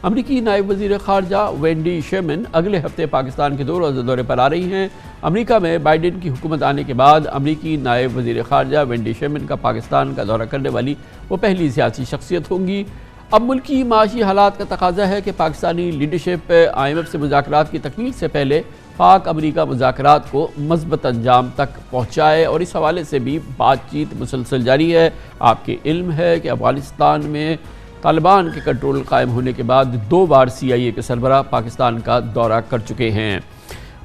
امریکی نائب وزیر خارجہ وینڈی شرمن اگلے ہفتے پاکستان کے 2 روزہ دورے پر آ رہی ہیں۔ امریکہ میں بائیڈن کی حکومت آنے کے بعد امریکی نائب وزیر خارجہ وینڈی شرمن کا پاکستان کا دورہ کرنے والی وہ پہلی سیاسی شخصیت ہوں گی۔ اب ملکی معاشی حالات کا تقاضا ہے کہ پاکستانی لیڈرشپ IMF سے مذاکرات کی تکمیل سے پہلے پاک امریکہ مذاکرات کو مثبت انجام تک پہنچائے، اور اس حوالے سے بھی بات چیت مسلسل جاری ہے۔ آپ کے علم ہے کہ افغانستان میں طالبان کے کنٹرول قائم ہونے کے بعد 2 بار CIA کے سربراہ پاکستان کا دورہ کر چکے ہیں۔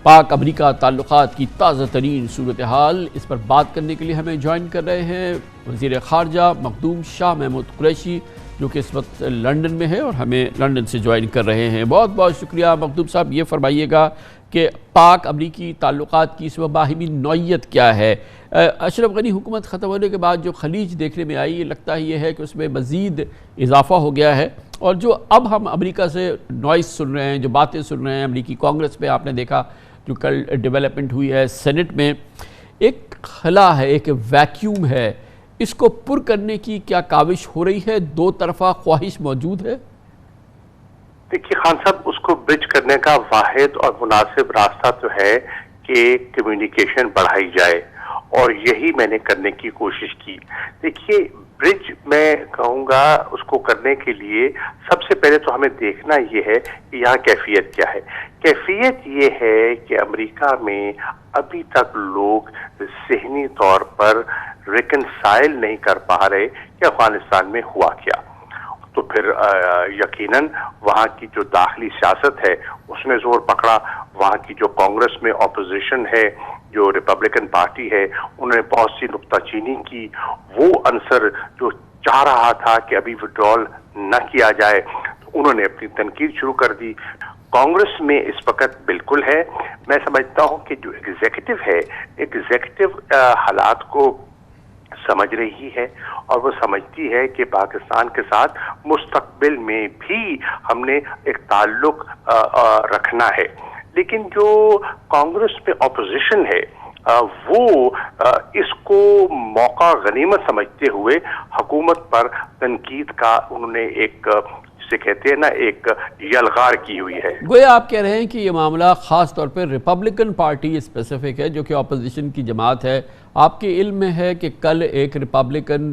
پاک امریکہ تعلقات کی تازہ ترین صورتحال، اس پر بات کرنے کے لیے ہمیں جوائن کر رہے ہیں وزیر خارجہ مخدوم شاہ محمود قریشی، جو کہ اس وقت لندن میں ہے اور ہمیں لندن سے جوائن کر رہے ہیں۔ بہت بہت شکریہ مخدوم صاحب۔ یہ فرمائیے گا کہ پاک امریکی تعلقات کی اس وقت باہمی نوعیت کیا ہے؟ اشرف غنی حکومت ختم ہونے کے بعد جو خلیج دیکھنے میں آئی، یہ لگتا یہ ہے کہ اس میں مزید اضافہ ہو گیا ہے، اور جو اب ہم امریکہ سے نوائز سن رہے ہیں، جو باتیں سن رہے ہیں امریکی کانگریس میں، آپ نے دیکھا جو کل ڈیولپمنٹ ہوئی ہے سینٹ میں، ایک خلا ہے، ایک ویکیوم ہے، اس کو پر کرنے کی کیا کاوش ہو رہی ہے؟ 2 طرفہ خواہش موجود ہے؟ دیکھیے خان صاحب، اس کو برج کرنے کا واحد اور مناسب راستہ تو ہے کہ کمیونیکیشن بڑھائی جائے، اور یہی میں نے کرنے کی کوشش کی۔ دیکھیے برج میں کہوں گا اس کو کرنے کے لیے سب سے پہلے تو ہمیں دیکھنا یہ ہے کہ یہاں کیفیت کیا ہے۔ کیفیت یہ ہے کہ امریکہ میں ابھی تک لوگ ذہنی طور پر ریکنسائل نہیں کر پا رہے کہ افغانستان میں ہوا کیا۔ تو پھر یقیناً وہاں کی جو داخلی سیاست ہے اس نے زور پکڑا، وہاں کی جو کانگریس میں اپوزیشن ہے، جو ریپبلکن پارٹی ہے، انہوں نے بہت سی نکتہ چینی کی۔ وہ عنصر جو چاہ رہا تھا کہ ابھی وڈرال نہ کیا جائے، تو انہوں نے اپنی تنقید شروع کر دی۔ کانگریس میں اس وقت بالکل ہے، میں سمجھتا ہوں کہ جو ایگزیکٹو ہے، ایگزیکٹو حالات کو سمجھ رہی ہے، اور وہ سمجھتی ہے کہ پاکستان کے ساتھ مستقبل میں بھی ہم نے ایک تعلق رکھنا ہے۔ لیکن جو کانگریس میں اپوزیشن ہے وہ اس کو موقع غنیمت سمجھتے ہوئے حکومت پر تنقید کا انہوں نے ایک جسے کہتے ہیں نا ایک یلغار کی ہوئی ہے۔ گویا آپ کہہ رہے ہیں کہ یہ معاملہ خاص طور پر ریپبلکن پارٹی اسپیسیفک ہے، جو کہ اپوزیشن کی جماعت ہے۔ آپ کے علم میں ہے کہ کل ایک ریپبلکن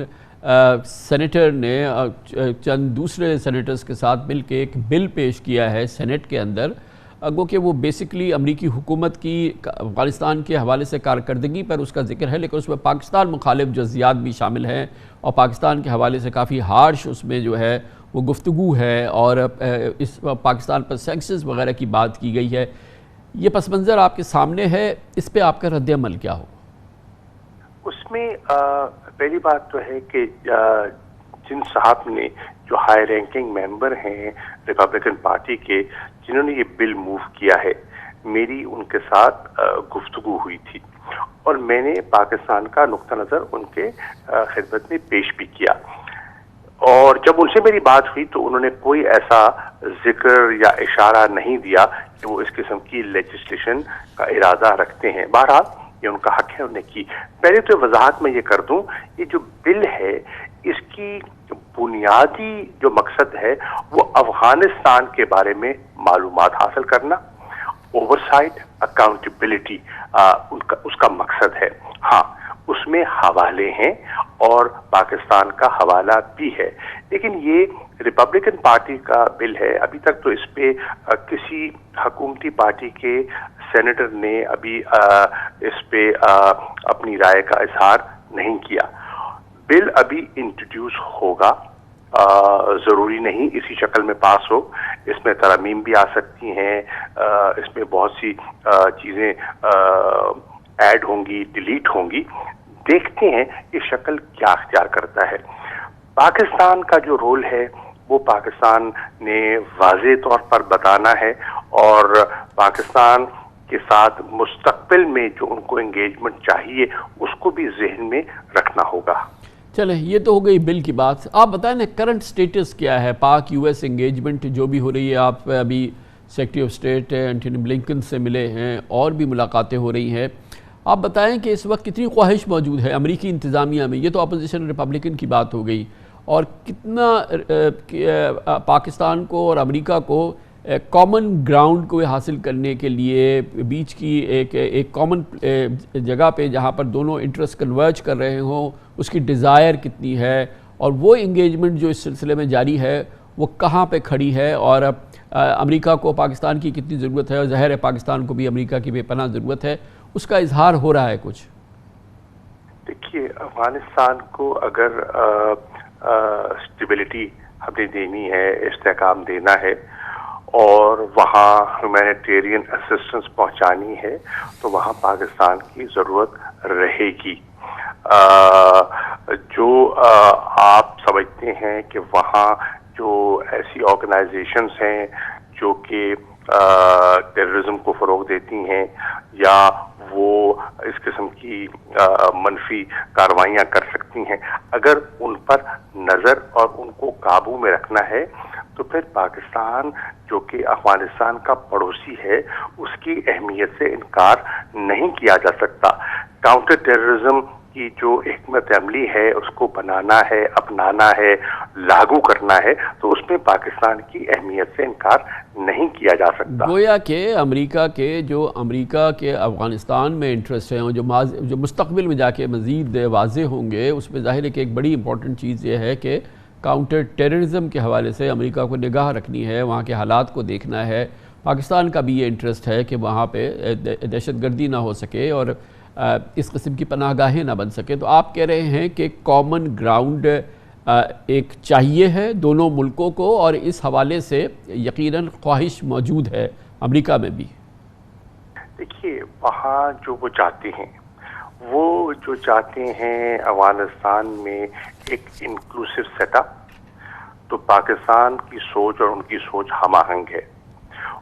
سینیٹر نے چند دوسرے سینیٹرز کے ساتھ مل کے ایک بل پیش کیا ہے سینٹ کے اندر، گو کہ وہ بیسکلی امریکی حکومت کی افغانستان کے حوالے سے کارکردگی پر اس کا ذکر ہے، لیکن اس میں پاکستان مخالف جزیات بھی شامل ہیں، اور پاکستان کے حوالے سے کافی ہارش اس میں جو ہے وہ گفتگو ہے، اور اس پاکستان پر سینکشنز وغیرہ کی بات کی گئی ہے۔ یہ پس منظر آپ کے سامنے ہے، اس پہ آپ کا رد عمل کیا ہو؟ اس میں پہلی بات تو ہے کہ جن صاحب نے جو ہائی رینکنگ ممبر ہیں ریپبلکن پارٹی کے، جنہوں نے یہ بل موو کیا ہے، میری ان کے ساتھ گفتگو ہوئی تھی، اور میں نے پاکستان کا نقطہ نظر ان کے خدمت میں پیش بھی کیا، اور جب ان سے میری بات ہوئی تو انہوں نے کوئی ایسا ذکر یا اشارہ نہیں دیا کہ وہ اس قسم کی لیجسلیشن کا ارادہ رکھتے ہیں۔ بہرحال یہ ان کا حق ہے، انہوں نے کی۔ پہلے تو وضاحت میں یہ کر دوں، یہ جو بل ہے اس کی بنیادی جو مقصد ہے وہ افغانستان کے بارے میں معلومات حاصل کرنا، اوورسائٹ، اکاؤنٹیبلٹی اس کا مقصد ہے۔ ہاں اس میں حوالے ہیں اور پاکستان کا حوالہ بھی ہے، لیکن یہ ریپبلکن پارٹی کا بل ہے۔ ابھی تک تو اس پہ کسی حکومتی پارٹی کے سینیٹر نے ابھی اس پہ اپنی رائے کا اظہار نہیں کیا۔ بل ابھی انٹروڈیوس ہوگا، ضروری نہیں اسی شکل میں پاس ہو، اس میں ترامیم بھی آ سکتی ہیں، اس میں بہت سی چیزیں ایڈ ہوں گی، ڈیلیٹ ہوں گی۔ دیکھتے ہیں یہ شکل کیا اختیار کرتا ہے۔ پاکستان کا جو رول ہے وہ پاکستان نے واضح طور پر بتانا ہے، اور پاکستان کے ساتھ مستقبل میں جو ان کو انگیجمنٹ چاہیے اس کو بھی ذہن میں رکھنا ہوگا۔ چلیں، یہ تو ہو گئی بل کی بات۔ آپ بتائیں نا کرنٹ سٹیٹس کیا ہے پاک US انگیجمنٹ جو بھی ہو رہی ہے؟ آپ ابھی secretary of state Antony Blinken سے ملے ہیں، اور بھی ملاقاتیں ہو رہی ہیں۔ آپ بتائیں کہ اس وقت کتنی خواہش موجود ہے امریکی انتظامیہ میں؟ یہ تو اپوزیشن ریپبلکن کی بات ہو گئی، اور کتنا پاکستان کو اور امریکہ کو کامن گراؤنڈ کو حاصل کرنے کے لیے بیچ کی ایک کامن جگہ پہ جہاں پر دونوں انٹرسٹ کنورج کر رہے ہوں اس کی ڈیزائر کتنی ہے، اور وہ انگیجمنٹ جو اس سلسلے میں جاری ہے وہ کہاں پہ کھڑی ہے، اور امریکہ کو پاکستان کی کتنی ضرورت ہے، اور ظاہر ہے پاکستان کو بھی امریکہ کی بے پناہ ضرورت ہے، اس کا اظہار ہو رہا ہے کچھ؟ دیکھیے، افغانستان کو اگر اسٹیبلٹی ہم نے دینی ہے، استحکام دینا ہے اور وہاں ہیومینیٹیرین اسسٹنس پہنچانی ہے تو وہاں پاکستان کی ضرورت رہے گی۔ جو آپ سمجھتے ہیں کہ وہاں جو ایسی آرگنائزیشنز ہیں جو کہ ٹیررزم کو فروغ دیتی ہیں یا وہ اس قسم کی منفی کارروائیاں کر سکتی ہیں، اگر ان پر نظر اور ان کو قابو میں رکھنا ہے تو پھر پاکستان جو کہ افغانستان کا پڑوسی ہے اس کی اہمیت سے انکار نہیں کیا جا سکتا۔ کاؤنٹر ٹیررزم کی جو حکمت عملی ہے اس کو بنانا ہے، اپنانا ہے، لاگو کرنا ہے، تو اس میں پاکستان کی اہمیت سے انکار نہیں کیا جا سکتا۔ گویا کہ امریکہ کے افغانستان میں انٹرسٹ ہیں اور جو مستقبل میں جا کے مزید واضح ہوں گے، اس میں ظاہر ہے کہ ایک بڑی امپورٹنٹ چیز یہ ہے کہ کاؤنٹر ٹیررزم کے حوالے سے امریکہ کو نگاہ رکھنی ہے، وہاں کے حالات کو دیکھنا ہے۔ پاکستان کا بھی یہ انٹرسٹ ہے کہ وہاں پہ دہشت گردی نہ ہو سکے اور اس قسم کی پناہ گاہیں نہ بن سکے۔ تو آپ کہہ رہے ہیں کہ کامن گراؤنڈ ایک چاہیے ہے دونوں ملکوں کو، اور اس حوالے سے یقیناً خواہش موجود ہے امریکہ میں بھی۔ دیکھیے، وہاں جو وہ چاہتے ہیں افغانستان میں ایک انکلوسیو سیٹ اپ، تو پاکستان کی سوچ اور ان کی سوچ ہم آہنگ ہے۔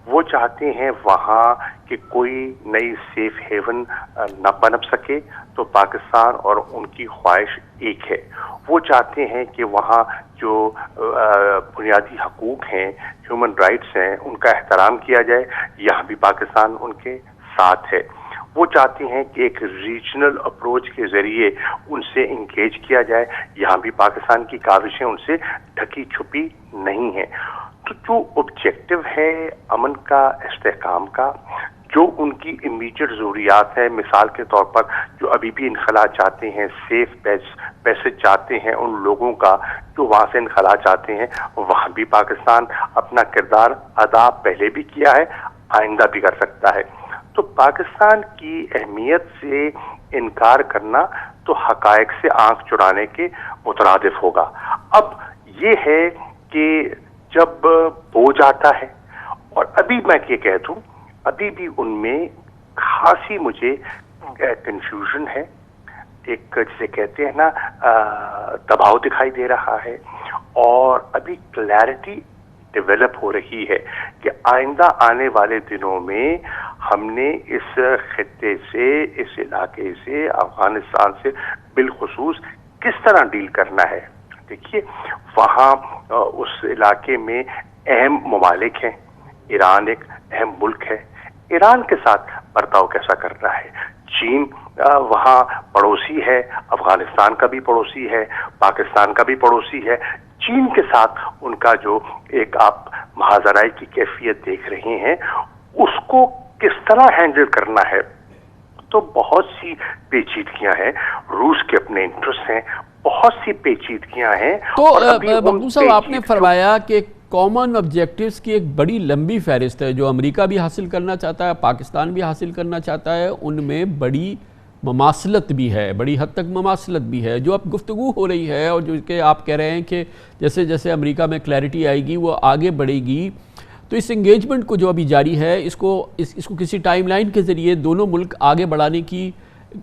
وہ چاہتے ہیں وہاں کہ کوئی نئی سیف ہیون نہ بنپ سکے، تو پاکستان اور ان کی خواہش ایک ہے۔ وہ چاہتے ہیں کہ وہاں جو بنیادی حقوق ہیں، ہیومن رائٹس ہیں، ان کا احترام کیا جائے، یہاں بھی پاکستان ان کے ساتھ ہے۔ وہ چاہتے ہیں کہ ایک ریجنل اپروچ کے ذریعے ان سے انگیج کیا جائے، یہاں بھی پاکستان کی کاوشیں ان سے ڈھکی چھپی نہیں ہیں۔ تو جو آبجیکٹو ہے امن کا، استحکام کا، جو ان کی امیڈیٹ ضروریات ہے، مثال کے طور پر جو ابھی بھی انخلا چاہتے ہیں، سیف پیسج چاہتے ہیں ان لوگوں کا جو وہاں سے انخلا چاہتے ہیں، وہاں بھی پاکستان اپنا کردار ادا پہلے بھی کیا ہے، آئندہ بھی کر سکتا ہے۔ تو پاکستان کی اہمیت سے انکار کرنا تو حقائق سے آنکھ چرانے کے مترادف ہوگا۔ اب یہ ہے کہ جب بوجھ آتا ہے، اور ابھی میں یہ کہہ دوں، ابھی بھی ان میں خاصی مجھے کنفیوژن ہے، ایک جسے کہتے ہیں نا دباؤ دکھائی دے رہا ہے، اور ابھی کلیئرٹی ڈیولپ ہو رہی ہے کہ آئندہ آنے والے دنوں میں ہم نے اس خطے سے، اس علاقے سے، افغانستان سے بالخصوص کس طرح ڈیل کرنا ہے۔ دیکھیے، وہاں اس علاقے میں اہم ممالک ہیں، ایران ایک اہم ملک ہے، ایران کے ساتھ برتاؤ کیسا کرنا ہے۔ چین وہاں پڑوسی ہے، افغانستان کا بھی پڑوسی ہے، پاکستان کا بھی پڑوسی ہے۔ چین کے ساتھ ان کا جو ایک آپ محاذرائی کی کیفیت دیکھ رہے ہیں، اس کو کس طرح ہینڈل کرنا ہے، تو بہت سی پیچیدگیاں ہیں۔ روس کے اپنے انٹرسٹ ہیں، بہت سی پیچیدگیاں ہیں۔ تو مقبول صاحب، آپ نے فرمایا کہ کامن آبجیکٹیوز کی ایک بڑی لمبی فہرست ہے جو امریکہ بھی حاصل کرنا چاہتا ہے، پاکستان بھی حاصل کرنا چاہتا ہے، ان میں بڑی مماثلت بھی ہے، بڑی حد تک مماثلت بھی ہے۔ جو اب گفتگو ہو رہی ہے اور جو کہ آپ کہہ رہے ہیں کہ جیسے جیسے امریکہ میں کلیئرٹی آئے گی وہ آگے بڑھے گی، تو اس انگیجمنٹ کو جو ابھی جاری ہے اس کو کسی ٹائم لائن کے ذریعے دونوں ملک آگے بڑھانے کی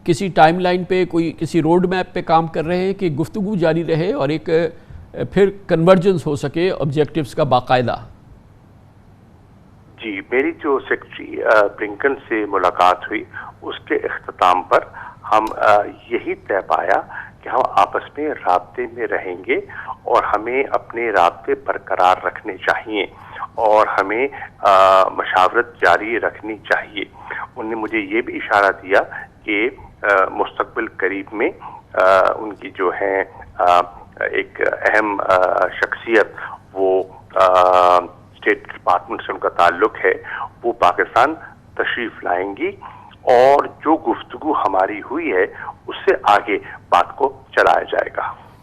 کسی ٹائم لائن پہ، کسی روڈ میپ پہ کام کر رہے ہیں کہ گفتگو جاری رہے اور ایک پھر کنورجنس ہو سکے آبجیکٹیوز کا باقاعدہ؟ جی، میری جو سیکرٹری بلنکن سے ملاقات ہوئی اس کے اختتام پر ہم یہی طے پایا کہ ہم آپس میں رابطے میں رہیں گے اور ہمیں اپنے رابطے برقرار رکھنے چاہیے اور ہمیں مشاورت جاری رکھنی چاہیے۔ انہوں نے مجھے یہ بھی اشارہ دیا کہ مستقبل قریب میں ان کی جو ہیں ایک اہم شخصیت وہ اسٹیٹ ڈپارٹمنٹ سے ان کا تعلق ہے، وہ پاکستان تشریف لائیں گی اور جو گفتگو ہماری ہوئی ہے اس سے آگے بات کو چلایا جائے گا۔